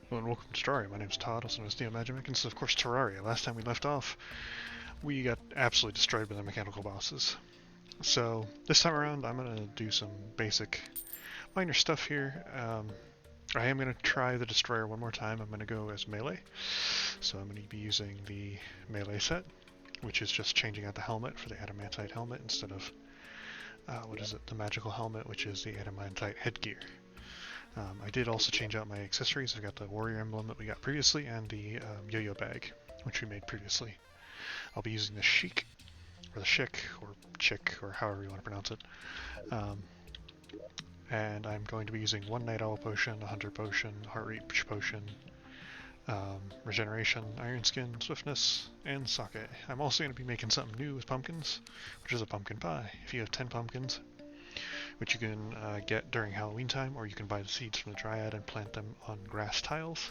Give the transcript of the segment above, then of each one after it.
Hello and welcome to Terraria. My name's Todd, also known as Magic, and this is of course Terraria. Last time we left off, we got absolutely destroyed by the mechanical bosses. So this time around, I'm gonna do some basic minor stuff here. I am gonna try the Destroyer one more time. I'm gonna go as melee. So I'm gonna be using the melee set, which is just changing out the helmet for the adamantite helmet instead of the magical helmet, which is the adamantite headgear. I did also change out my accessories. I've got the warrior emblem that we got previously and the yo-yo bag, which we made previously. I'll be using the chic, or the chic, or chick, or however you want to pronounce it. And I'm going to be using one night owl potion, a hunter potion, heart rate potion, regeneration, iron skin, swiftness, and sake. I'm also going to be making something new with pumpkins, which is a pumpkin pie. If you have 10 pumpkins, which you can get during Halloween time, or you can buy the seeds from the Dryad and plant them on grass tiles.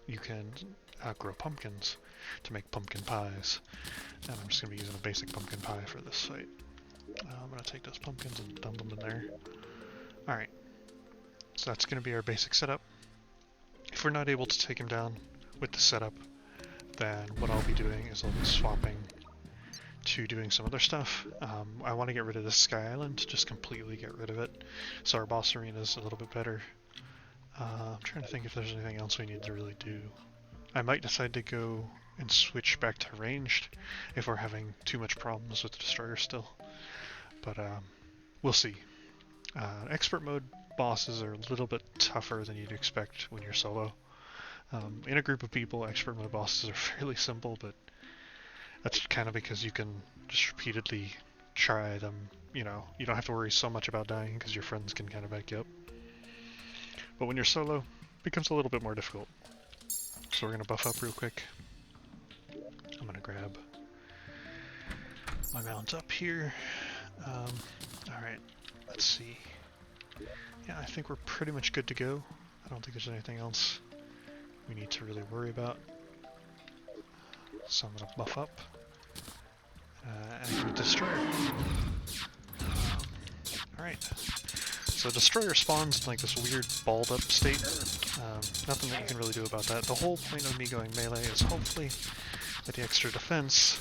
You can grow pumpkins to make pumpkin pies. And I'm just going to be using a basic pumpkin pie for this fight. I'm going to take those pumpkins and dump them in there. Alright, so that's going to be our basic setup. If we're not able to take him down with the setup, then what I'll be doing is I'll be swapping to doing some other stuff. I want to get rid of this Sky Island, just completely get rid of it, so our boss arena is a little bit better. I'm trying to think if there's anything else we need to really do. I might decide to go and switch back to ranged if we're having too much problems with the Destroyer still, but we'll see. Expert mode bosses are a little bit tougher than you'd expect when you're solo. In a group of people, expert mode bosses are fairly simple, but that's kind of because you can just repeatedly try them, you don't have to worry so much about dying because your friends can kind of back you up. But when you're solo, it becomes a little bit more difficult. So we're going to buff up real quick. I'm going to grab my mounts up here. Alright, let's see. Yeah, I think we're pretty much good to go. I don't think there's anything else we need to really worry about. So I'm going to buff up. And Destroyer. Alright. So Destroyer spawns in like this weird balled up state. Nothing that you can really do about that. The whole point of me going melee is hopefully with the extra defense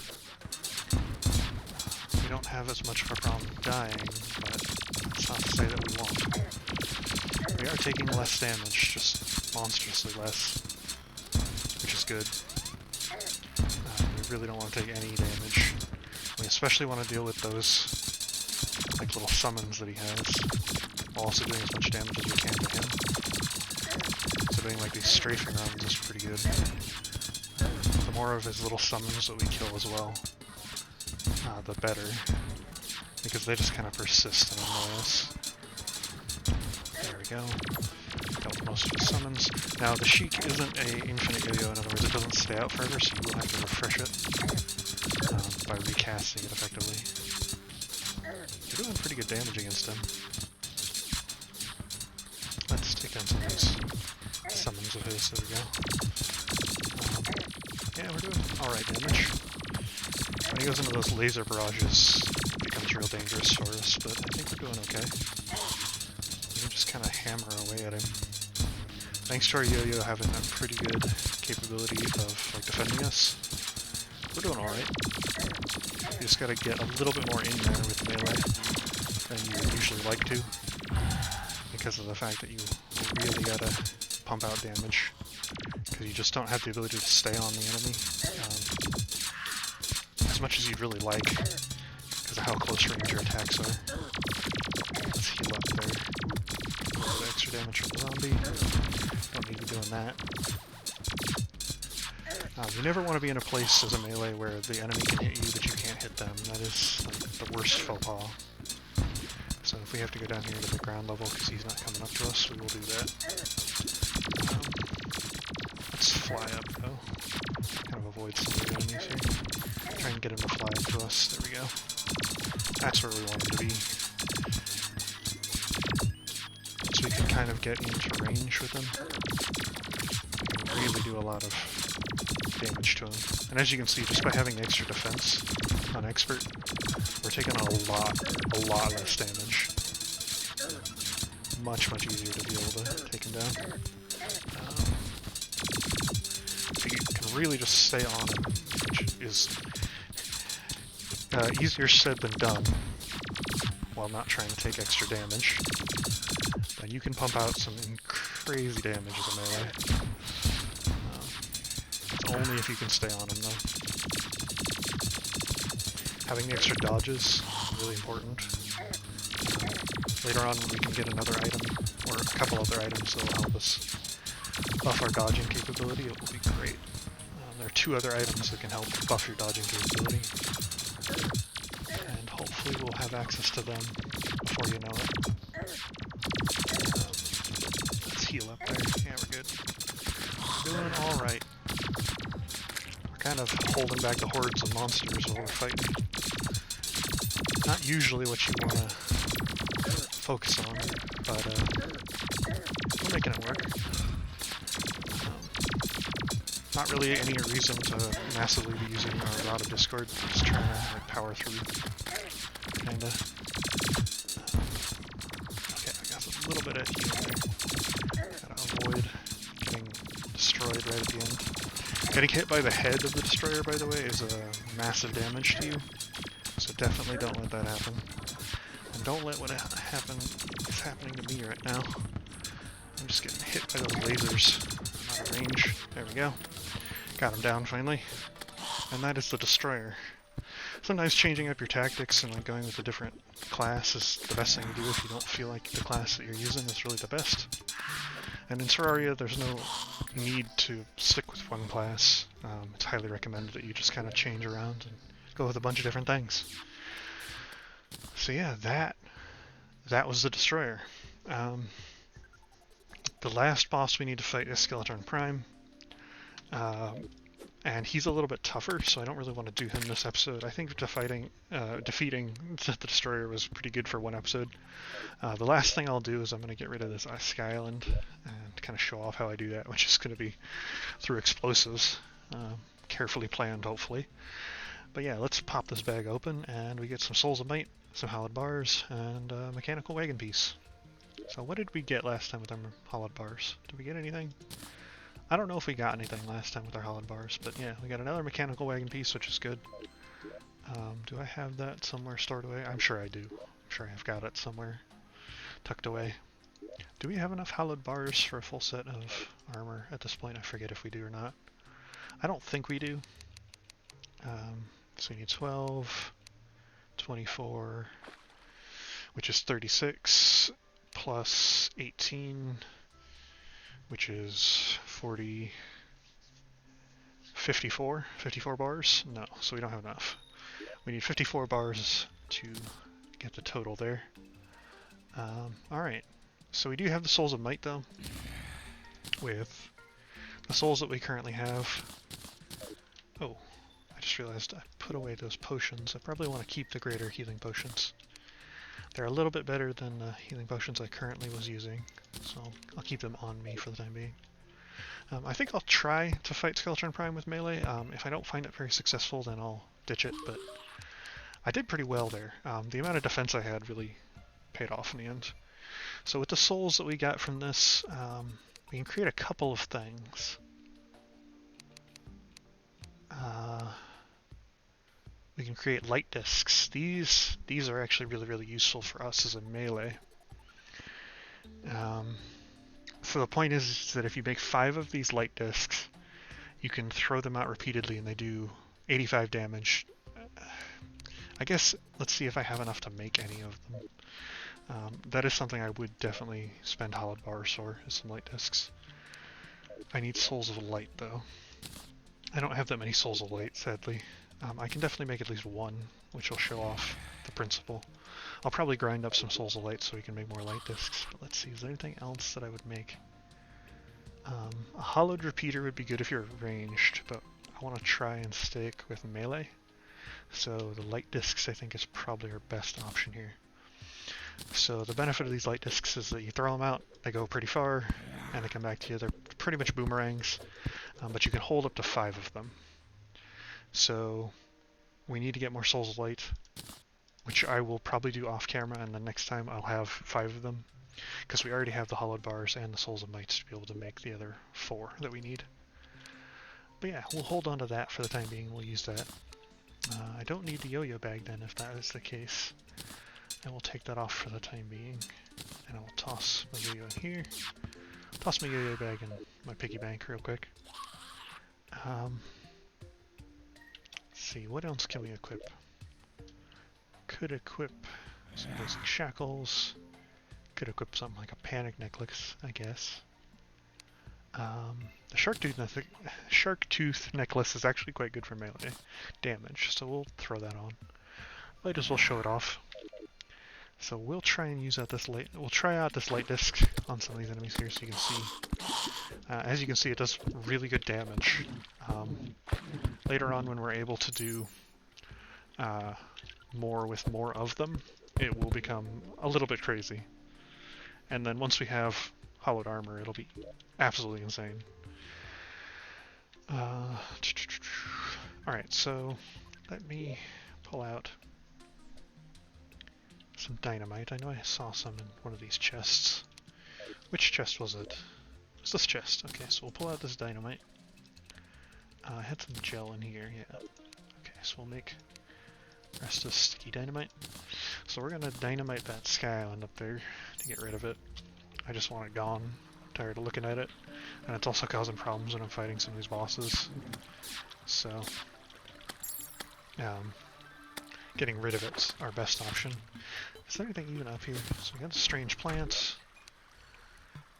we don't have as much of a problem dying, but that's not to say that we won't. We are taking less damage, just monstrously less, which is good. We really don't want to take any damage. We especially want to deal with those like little summons that he has, while also doing as much damage as we can to him. So doing like these strafing runs is pretty good. The more of his little summons that we kill as well, the better, because they just kind of persist and annoy us. There we go. Got most of his summons. Now the Sheik isn't a infinite yo-yo, in other words it doesn't stay out forever, so you will have to refresh it by recasting it effectively. You're doing pretty good damage against him. Let's take down some of these summons of his. There we go. Yeah, we're doing alright damage. When he goes into those laser barrages, it becomes real dangerous for us, but I think we're doing okay. We can just kind of hammer away at him. Thanks to our yo-yo having a pretty good capability of like defending us, we're doing alright. You just gotta get a little bit more in there with melee than you would usually like to, because of the fact that you really gotta pump out damage, because you just don't have the ability to stay on the enemy as much as you'd really like, because of how close range your attacks are. Let's heal up there. A little bit extra damage from the zombie. Don't need to be doing that. You never want to be in a place as a melee where the enemy can hit you but you can't hit them. That is like the worst faux pas. So if we have to go down here to the ground level because he's not coming up to us, we will do that. Let's fly up though. Kind of avoid some of the enemies here. Try and get him to fly up to us. There we go. That's where we want him to be. So we can kind of get into range with him. We can really do a lot of damage to him. And as you can see, just by having extra defense on expert, we're taking a lot less damage. Much easier to be able to take him down. really just stay on him, which is easier said than done, while not trying to take extra damage. Then you can pump out some crazy damage as a melee. It's only if you can stay on him, though. Having the extra dodges is really important. Later on, when we can get another item, or a couple other items that will help us buff our dodging capability, it will be great. There are 2 other items that can help buff your dodging capability. And hopefully we'll have access to them before you know it. Let's heal up there. Yeah, we're good. Doing alright. We're kind of holding back the hordes of monsters while we're fighting. Not usually what you want to focus on, but we're making it work. Not really any reason to massively be using our Rod of Discord, just trying to like, power through, kinda. Okay, I got a little bit of healing there. Gotta avoid getting destroyed right at the end. Getting hit by the head of the destroyer, by the way, is a massive damage to you, so definitely don't let that happen. And don't let what is happening to me right now. I'm just getting hit by those lasers. I'm out of range. There we go. Got him down finally. And that is the destroyer. Sometimes changing up your tactics and like going with a different class is the best thing to do if you don't feel like the class that you're using is really the best. And in Terraria, there's no need to stick with one class. It's highly recommended that you just kind of change around and go with a bunch of different things. So yeah, that was the destroyer. The last boss we need to fight is Skeleton Prime. And he's a little bit tougher, so I don't really want to do him this episode. I think defeating the Destroyer was pretty good for one episode. The last thing I'll do is I'm going to get rid of this Sky Island and kind of show off how I do that, which is going to be through explosives. Carefully planned, hopefully. But yeah, let's pop this bag open, and we get some Souls of Might, some Hollowed Bars, and a Mechanical Wagon Piece. So what did we get last time with our Hollowed Bars? Did we get anything? I don't know if we got anything last time with our Hollowed Bars, but yeah, we got another Mechanical Wagon Piece, which is good. Do I have that somewhere stored away? I'm sure I do. I'm sure I've got it somewhere tucked away. Do we have enough Hollowed Bars for a full set of armor at this point? I forget if we do or not. I don't think we do. So we need 12, 24, which is 36, plus 18, which is 40, 54 bars? No, so we don't have enough. We need 54 bars to get the total there. Alright, so we do have the Souls of Might though, with the souls that we currently have. Oh, I just realized I put away those potions. I probably want to keep the greater healing potions. They're a little bit better than the healing potions I currently was using, so I'll keep them on me for the time being. I think I'll try to fight Skeleton Prime with melee. If I don't find it very successful, then I'll ditch it, but I did pretty well there. The amount of defense I had really paid off in the end. So with the souls that we got from this, we can create a couple of things. We can create light discs. These are actually really useful for us as a melee. So the point is that if you make 5 of these light discs, you can throw them out repeatedly and they do 85 damage. I guess, let's see if I have enough to make any of them. That is something I would definitely spend Hollowed Bars for, is some light discs. I need Souls of Light though. I don't have that many Souls of Light, sadly. I can definitely make at least one, which will show off the principle. I'll probably grind up some Souls of Light so we can make more light discs, but let's see, is there anything else that I would make? A hollowed repeater would be good if you're ranged, but I want to try and stick with melee. So the light discs I think is probably our best option here. So the benefit of these light discs is that you throw them out, they go pretty far, and they come back to you. They're pretty much boomerangs, but you can hold up to 5 of them. So we need to get more Souls of Light, which I will probably do off camera, and then next time I'll have 5 of them, because we already have the Hollowed Bars and the Souls of Might to be able to make the other 4 that we need. But yeah, we'll hold on to that for the time being. We'll use that. I don't need the yo-yo bag then, if that is the case. I will take that off for the time being. And I will toss my yo-yo in here. Toss my yo-yo bag in my piggy bank real quick. Let's see, what else can we equip? Could equip some basic shackles. Could equip something like a panic necklace, I guess. The shark tooth necklace is actually quite good for melee damage, so we'll throw that on. Might as well show it off. So we'll try and use this light. We'll try out this light disc on some of these enemies here, so you can see. As you can see, it does really good damage. Later on, when we're able to do more with more of them, it will become a little bit crazy. And then once we have hollowed armor, it'll be absolutely insane. Alright, so let me pull out some dynamite. I know I saw some in one of these chests. Which chest was it? It's this chest. Okay, so we'll pull out this dynamite. I had some gel in here, yeah. Okay, so we'll make the rest of sticky dynamite. So we're gonna dynamite that sky island up there to get rid of it. I just want it gone. I'm tired of looking at it. And it's also causing problems when I'm fighting some of these bosses. So, getting rid of it's our best option. Is there anything even up here? So we got a strange plant.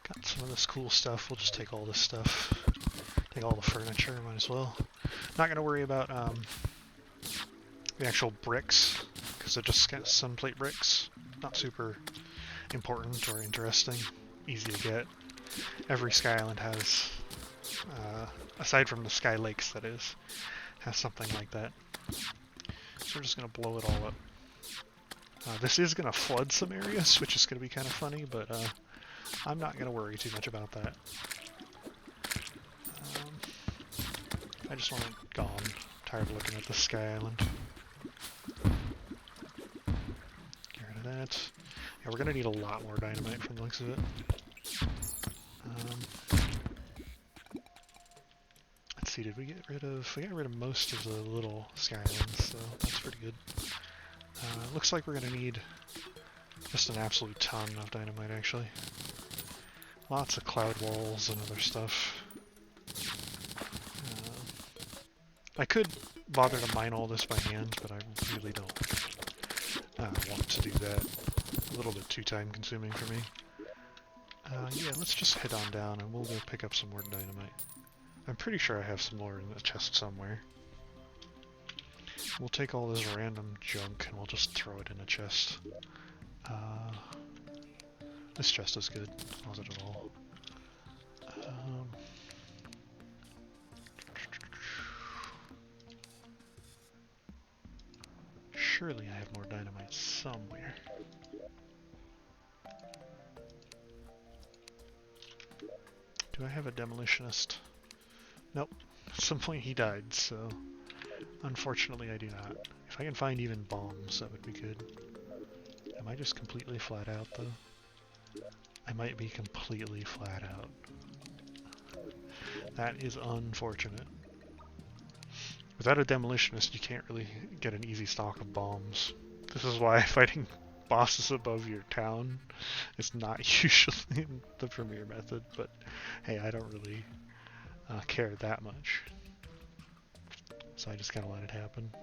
Got some of this cool stuff. We'll just take all this stuff. Take all the furniture, might as well. Not gonna worry about the actual bricks, because they're just sunplate bricks. Not super important or interesting. Easy to get. Every Sky Island has, aside from the Sky Lakes that is, has something like that. So we're just gonna blow it all up. This is gonna flood some areas, which is gonna be kind of funny, but I'm not gonna worry too much about that. I just want it gone. I'm tired of looking at the Sky Island. Get rid of that. Yeah, we're gonna need a lot more dynamite from the looks of it. Let's see, did we get rid of... We got rid of most of the little Sky Islands, so that's pretty good. Looks like we're gonna need just an absolute ton of dynamite, actually. Lots of cloud walls and other stuff. I could bother to mine all this by hand, but I really don't want to do that. A little bit too time consuming for me. Yeah, let's just head on down and we'll go pick up some more dynamite. I'm pretty sure I have some more in the chest somewhere. We'll take all this random junk and we'll just throw it in a chest. This chest is good. Close it at all. Surely I have more dynamite somewhere. Do I have a demolitionist? Nope. At some point he died, so unfortunately I do not. If I can find even bombs, that would be good. Am I just completely flat out, though? I might be completely flat out. That is unfortunate. Without a demolitionist, you can't really get an easy stock of bombs. This is why fighting bosses above your town is not usually the premier method, but hey, I don't really care that much. So I just kind of let it happen.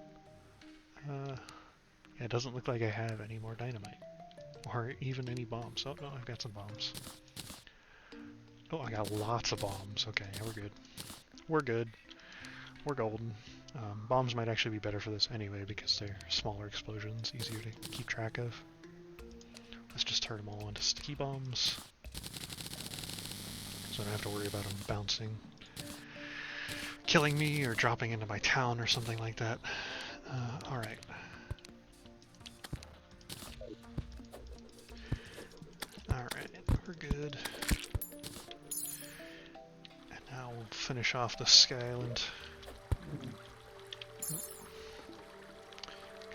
Yeah, it doesn't look like I have any more dynamite. Or even any bombs. Oh, no, I've got some bombs. Oh, I got lots of bombs. Okay, yeah, we're good. We're good. We're golden. Bombs might actually be better for this anyway because they're smaller explosions, easier to keep track of. Let's just turn them all into sticky bombs. So I don't have to worry about them bouncing, killing me, or dropping into my town or something like that. Alright. Alright, we're good. And now we'll finish off the Sky Island.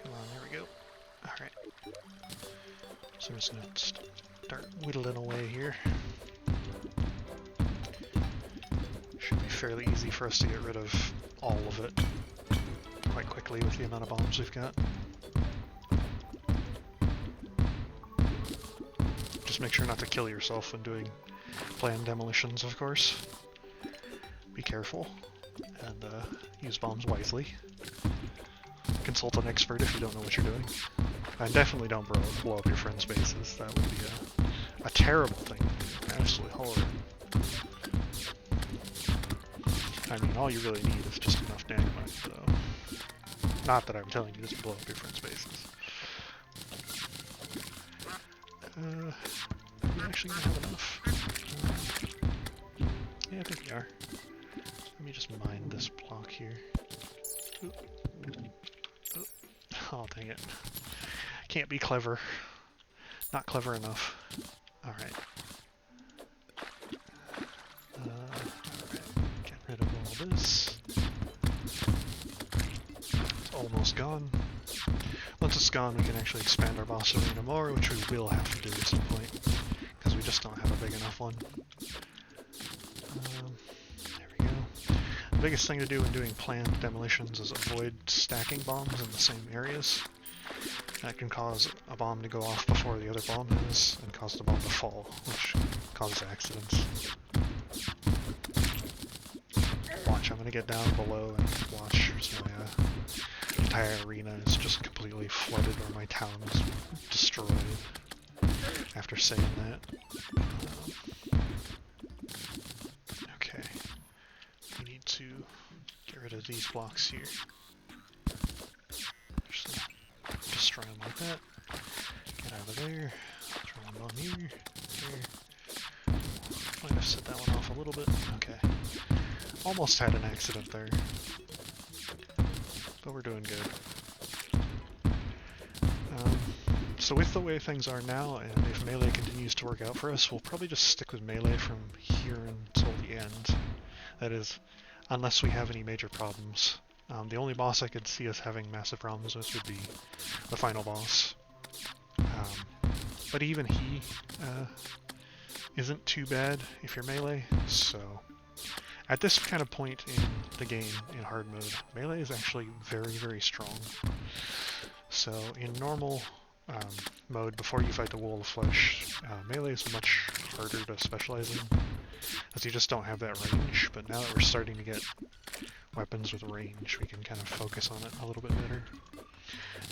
Come on, there we go. Alright. So I'm just going to start whittling away here. Should be fairly easy for us to get rid of all of it quite quickly with the amount of bombs we've got. Just make sure not to kill yourself when doing planned demolitions, of course. Be careful, and use bombs wisely. Consult an expert if you don't know what you're doing. And definitely don't blow up your friends' bases. That would be a terrible thing. Absolutely horrible. I mean, all you really need is just enough dynamite, so... Not that I'm telling you just blow up your friends' bases. Are we actually gonna have enough? Yeah, I think we are. Let me just mine this block here. Oop. Oop. Oh, dang it. Can't be clever. Not clever enough. Alright. Alright. Get rid of all this. It's almost gone. Once it's gone, we can actually expand our boss arena more, which we will have to do at some point, because we just don't have a big enough one. There we go. The biggest thing to do when doing planned demolitions is avoid stacking bombs in the same areas. That can cause a bomb to go off before the other bomb is, and cause the bomb to fall, which causes accidents. Watch, I'm gonna get down below and watch as my entire arena is just completely flooded, or my town is destroyed after saying that. Okay. We need to get rid of these blocks here. Just destroy them like that. Get out of there. Throw them on here. There. Might have set that one off a little bit. Okay. Almost had an accident there. But we're doing good. So with the way things are now, and if melee continues to work out for us, we'll probably just stick with melee from here until the end. That is, unless we have any major problems. The only boss I could see us having massive problems with would be the final boss. But even he isn't too bad if you're melee, so... At this kind of point in the game, in hard mode, melee is actually very, very strong. So in normal mode, before you fight the Wall of Flesh, melee is much harder to specialize in, as you just don't have that range, but now that we're starting to get weapons with range, we can kind of focus on it a little bit better.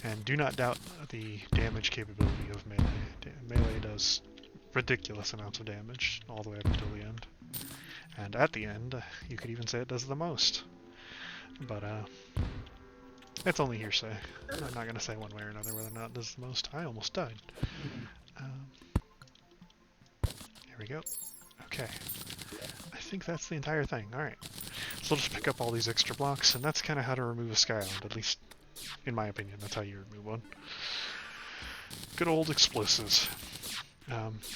And do not doubt the damage capability of melee. Melee does ridiculous amounts of damage, all the way up until the end. And at the end, you could even say it does the most. But, it's only hearsay. I'm not going to say one way or another whether or not it does the most. I almost died. Here we go. Okay. I think that's the entire thing. Alright. So we'll just pick up all these extra blocks, and that's kind of how to remove a sky island, at least in my opinion. That's how you remove one. Good old explosives.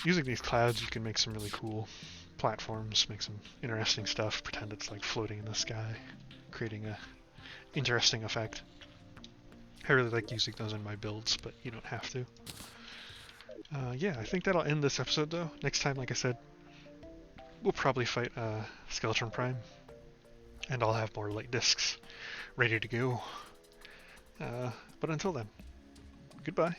Using these clouds, you can make some really cool platforms, make some interesting stuff, pretend it's like floating in the sky, creating a interesting effect. I really like using those in my builds, but you don't have to. Yeah, I think that'll end this episode though. Next time, like I said, we'll probably fight Skeleton Prime, and I'll have more light discs ready to go. But until then, goodbye.